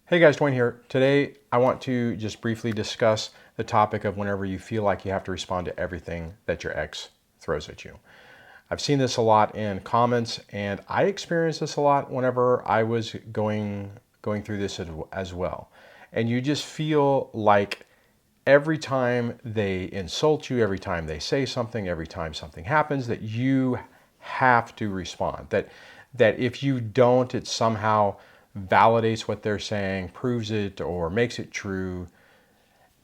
Hey guys, Duane here. Today I want to just briefly discuss the topic of whenever you feel like you have to respond to everything that your ex throws at you. I've seen this a lot in comments, and I experienced this a lot whenever I was going through this as well. And you just feel like every time they insult you, every time they say something, every time something happens, that you have to respond. That if you don't, it somehow validates what they're saying, proves it, or makes it true.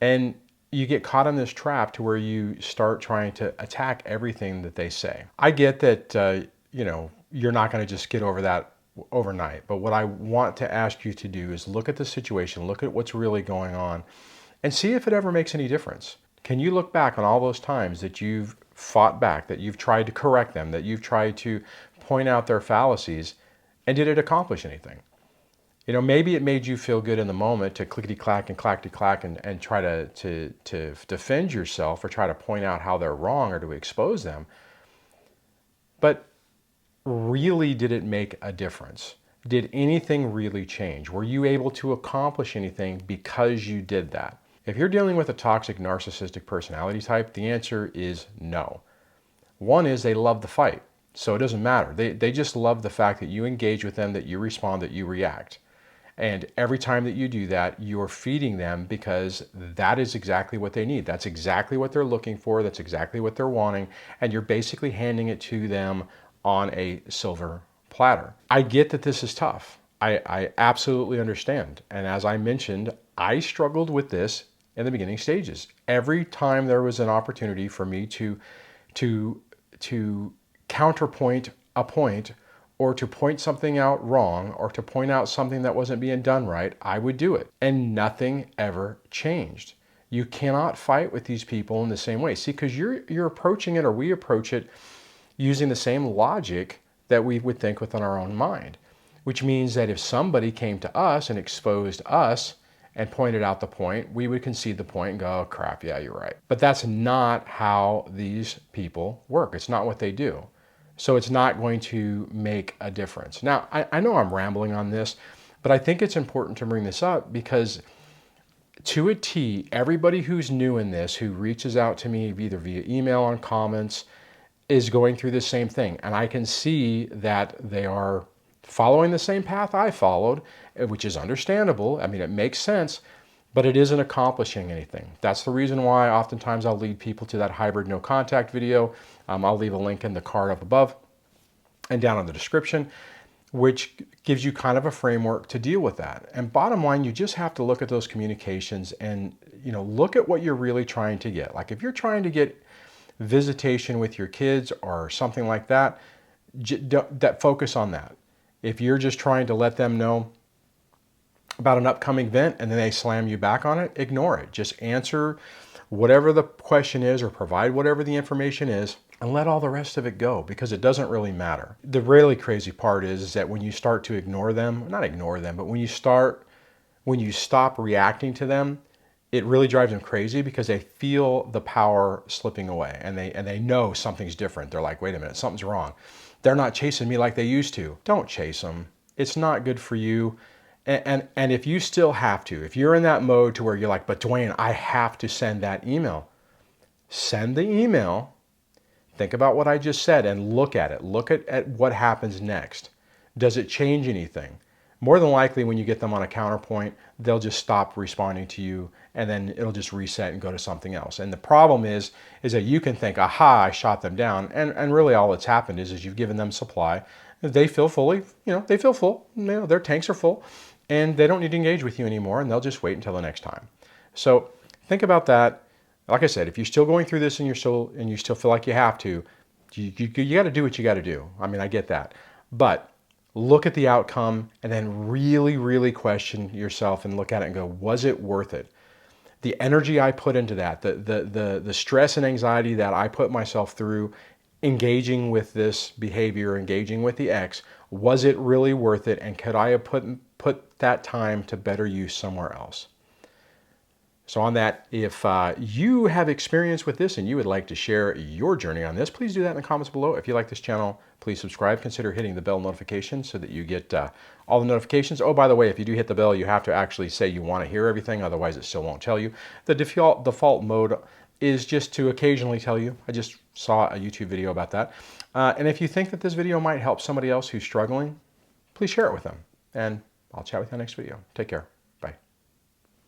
And you get caught in this trap to where you start trying to attack everything that they say. I get that, you're not going to just get over that overnight. But what I want to ask you to do is look at the situation, look at what's really going on, and see if it ever makes any difference. Can you look back on all those times that you've fought back, that you've tried to correct them, that you've tried to point out their fallacies, and did it accomplish anything? Maybe it made you feel good in the moment to clickety-clack and clackety-clack and try to defend yourself or try to point out how they're wrong or to expose them. But really, did it make a difference? Did anything really change? Were you able to accomplish anything because you did that? If you're dealing with a toxic narcissistic personality type, the answer is no. One is they love the fight, so it doesn't matter. They just love the fact that you engage with them, that you respond, that you react. And every time that you do that, you're feeding them because that is exactly what they need. That's exactly what they're looking for. That's exactly what they're wanting. And you're basically handing it to them on a silver platter. I get that this is tough. I absolutely understand. And as I mentioned, I struggled with this in the beginning stages. Every time there was an opportunity for me to counterpoint a point, or to point something out wrong, or to point out something that wasn't being done right, I would do it. And nothing ever changed. You cannot fight with these people in the same way. See, because you're approaching it, or we approach it, using the same logic that we would think within our own mind. Which means that if somebody came to us and exposed us and pointed out the point, we would concede the point and go, oh crap, yeah, you're right. But that's not how these people work. It's not what they do. So it's not going to make a difference. Now, I know I'm rambling on this, but I think it's important to bring this up because to a T, everybody who's new in this, who reaches out to me either via email on comments, is going through the same thing. And I can see that they are following the same path I followed, which is understandable. I mean, it makes sense, but it isn't accomplishing anything. That's the reason why oftentimes I'll lead people to that hybrid no contact video. I'll leave a link in the card up above and down in the description, which gives you kind of a framework to deal with that. And bottom line, you just have to look at those communications and look at what you're really trying to get. Like if you're trying to get visitation with your kids or something like that, focus on that. If you're just trying to let them know about an upcoming event and then they slam you back on it, ignore it. Just answer whatever the question is or provide whatever the information is and let all the rest of it go because it doesn't really matter. The really crazy part is that when you start to ignore them, not ignore them, but when you stop reacting to them, it really drives them crazy because they feel the power slipping away and they know something's different. They're like, wait a minute, something's wrong. They're not chasing me like they used to. Don't chase them. It's not good for you. And if you still have to, if you're in that mode to where you're like, but Duane, I have to send that email, send the email, think about what I just said and look at it. Look at what happens next. Does it change anything? More than likely when you get them on a counterpoint, they'll just stop responding to you and then it'll just reset and go to something else. And the problem is that you can think, aha, I shot them down. And really all that's happened is you've given them supply. They feel fully, they feel full, their tanks are full. And they don't need to engage with you anymore, and they'll just wait until the next time. So think about that. Like I said, if you're still going through this and you still feel like you have to, you got to do what you got to do. I mean, I get that, but look at the outcome and then really, really question yourself and look at it and go, was it worth it? The energy I put into that, the stress and anxiety that I put myself through, engaging with this behavior, engaging with the ex, was it really worth it? And could I have put that time to better use somewhere else? So on that, if you have experience with this and you would like to share your journey on this, please do that in the comments below. If you like this channel, please subscribe. Consider hitting the bell notification so that you get all the notifications. Oh, by the way, if you do hit the bell, you have to actually say you want to hear everything. Otherwise, it still won't tell you. The default mode is just to occasionally tell you. I just saw a YouTube video about that. And if you think that this video might help somebody else who's struggling, please share it with them. And I'll chat with you next video. Take care.